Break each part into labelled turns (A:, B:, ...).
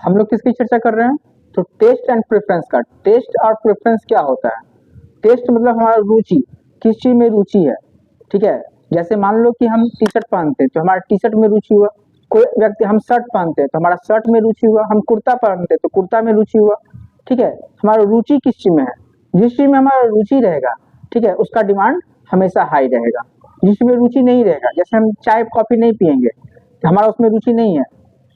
A: हम लोग किसकी चर्चा कर रहे हैं? तो टेस्ट एंड प्रेफरेंस का। टेस्ट और प्रेफरेंस क्या होता है? टेस्ट मतलब हमारा रुचि, किस चीज में रुचि है, ठीक है। जैसे मान लो कि हम टी शर्ट पहनते हैं तो हमारा टी शर्ट में रुचि हुआ, कोई व्यक्ति हम शर्ट पहनते हैं तो हमारा शर्ट में रुचि हुआ, हम कुर्ता पहनते हैं तो कुर्ता में रुचि हुआ, ठीक है। हमारा रुचि किस चीज में है? जिस चीज में हमारा रुचि रहेगा, ठीक है, उसका डिमांड हमेशा हाई रहेगा। जिसमें रुचि नहीं रहेगा, जैसे हम चाय कॉफी नहीं पियेंगे, तो हमारा उसमें रुचि नहीं है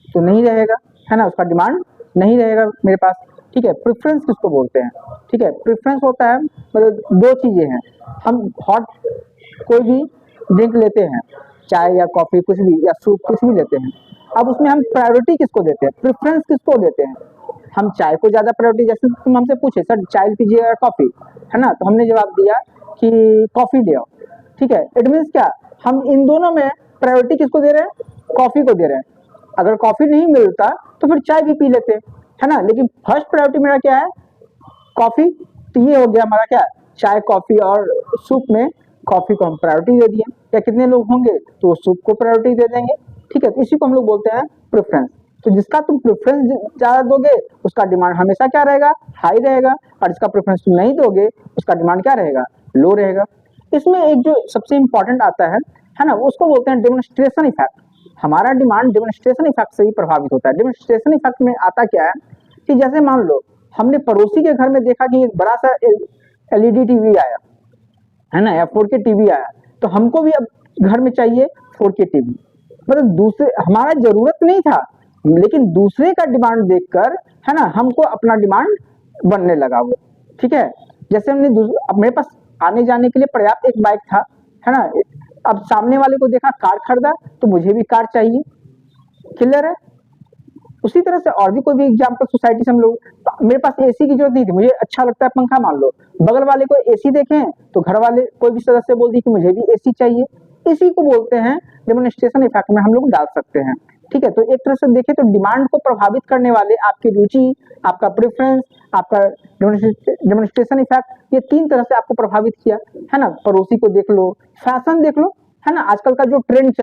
A: तो नहीं रहेगा, है ना, उसका डिमांड नहीं रहेगा मेरे पास, ठीक है। प्रेफरेंस किसको बोलते हैं? ठीक है, प्रेफरेंस होता है मतलब दो चीजें हैं, हम हॉट कोई भी ड्रिंक लेते हैं, चाय या कॉफी कुछ भी या सूप कुछ भी लेते हैं, अब उसमें हम प्रायोरिटी किसको देते हैं, प्रेफरेंस किसको देते हैं? हम चाय को ज्यादा प्रायोरिटी, जैसे तुम हमसे पूछे सर चाय पीजिए या कॉफी, है ना, तो हमने जवाब दिया कि कॉफी ले आओ, ठीक है। इट मीन्स क्या, हम इन दोनों में प्रायोरिटी किसको दे रहे हैं? कॉफी को दे रहे हैं। अगर कॉफी नहीं मिलता तो फिर चाय भी पी लेते, है ना, लेकिन फर्स्ट प्रायोरिटी मेरा क्या है? कॉफी। तो ये हो गया हमारा क्या, चाय कॉफी और सूप में कॉफी को हम प्रायोरिटी दे दिए, या कितने लोग होंगे तो सूप को प्रायोरिटी दे देंगे, ठीक है। तो इसी को हम लोग बोलते हैं प्रेफरेंस। तो जिसका तुम प्रेफरेंस ज्यादा दोगे उसका डिमांड हमेशा क्या रहेगा? हाई रहेगा, और जिसका प्रेफरेंस तुम नहीं दोगे उसका डिमांड क्या रहेगा? लो रहेगा। इसमें एक जो सबसे इंपॉर्टेंट आता है ना, उसको बोलते हैं डेमोन्स्ट्रेशन इफेक्ट। हमारा डिमांड डेमोन्स्ट्रेशन इफेक्ट से ही प्रभावित होता है। डेमोन्स्ट्रेशन इफेक्ट में आता क्या है कि जैसे मान लो हमने पड़ोसी के घर में देखा कि एक बड़ा सा एलईडी टीवी आया, है ना, या 4K टीवी आया, तो हमको भी अब घर में चाहिए 4K टीवी। मतलब दूसरे, हमारा जरूरत नहीं था लेकिन दूसरे का डिमांड देखकर, है ना, हमको अपना डिमांड बनने लगा वो, ठीक है। जैसे हमने अब मेरे पास आने जाने के लिए पर्याप्त एक बाइक था, है ना, अब सामने वाले को देखा कार खरीदा तो मुझे भी कार चाहिए, क्लियर है। उसी तरह से और भी कोई भी एग्जाम्पल सोसाइटी से हम लोग, मेरे पास एसी की जरूरत नहीं थी, मुझे अच्छा लगता है पंखा, मान लो बगल वाले को एसी देखें तो घर वाले कोई भी सदस्य बोल दी कि मुझे भी एसी चाहिए। इसी को बोलते हैं डेमोन्स्ट्रेशन इफेक्ट में हम लोग डाल सकते हैं, ठीक है। तो एक तरह से देखें तो डिमांड को प्रभावित करने वाले आपकी रुचि, आपका प्रेफरेंस, आपका डेमोन्स्ट्रेशन इफेक्ट, ये तीन तरह से आपको प्रभावित किया, है ना। पड़ोसी को देख लो, फैशन देख लो, है ना, आजकल का जो ट्रेंड